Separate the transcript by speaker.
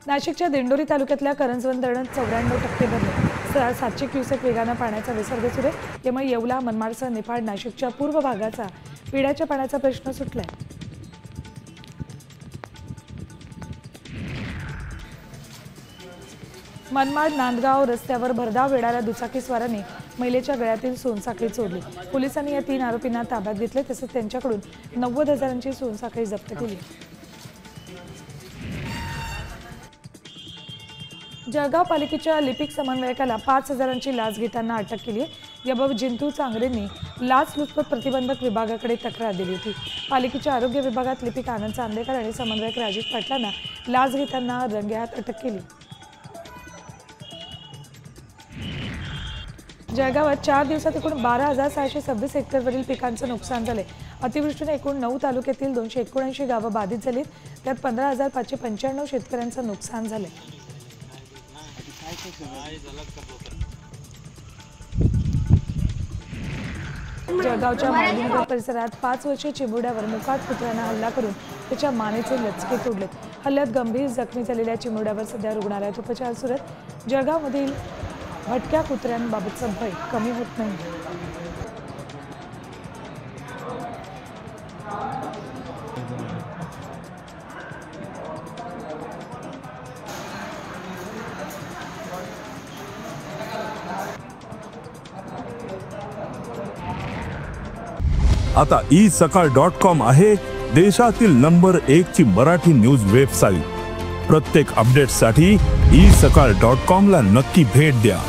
Speaker 1: नाशिकच्या दिंडोरी तालुक्यातल्या करंजवन धरण 94% भरले। 700 क्युसेक वेगाने पाण्याचा विसर्ग सुरू आहे। त्यामुळे येवला, मनमाडसह निफाड, नाशिकच्या पूर्व भागाचा पिण्याच्या पाण्याचा प्रश्न सुटलाय। मनमाड नांदगाव रस्त्यावर भरधाव वेढाला दुचाकीस्वाराने महिलेच्या गळ्यातील सोनसाखळी चोरली। पोलिसांनी या 3 आरोपींना ताब्यात घेतले, तसेच त्यांच्याकडून 90,000ची सोनसाखळी जप्त केली। जळगाव पालिकेच्या लिपिक समन्वयकाला 5,000ची लाच घेताना अटक केली आहे। याबाबत जिंतूर चांगरेंनी लाचलुचपत प्रतिबंधक विभागाकडे तक्रार दिली होती। पालिकेच्या आरोग्य विभागात लिपिक आनंद चांदेकर आणि समन्वयक राजेश पाटलांना लाच घेताना रंगेहात अटक केली। जळगावात 4 दिवसात एकूण 12,626 हेक्टरवरील पिकांचं नुकसान झाले। अतिवृष्टीने एकूण 9 तालुक्यातील 279 गावं बाधित झालीत। त्यात 15,595 शेतकऱ्यांचं नुकसान झाले। जळगावच्या मायनगर परिसरात 5 वर्षीय चिमुरड्यावर मोकाट कुत्र्याने हल्ला करून त्याच्या मानेचे लचके तोडलेत। हल्ल्यात गंभीर जखमी झालेल्या चिमुरड्यावर सध्या रुग्णालयात उपचार सुरू आहेत। जळगावमधील भटक्या कुत्र्यांबाबतचा भय कमी होत नाही।
Speaker 2: आता isakal.com आहे देशातील नंबर 1 ची मराठी न्यूज वेबसाईट। प्रत्येक अपडेटसाठी isakal.com ला नक्की भेट द्या।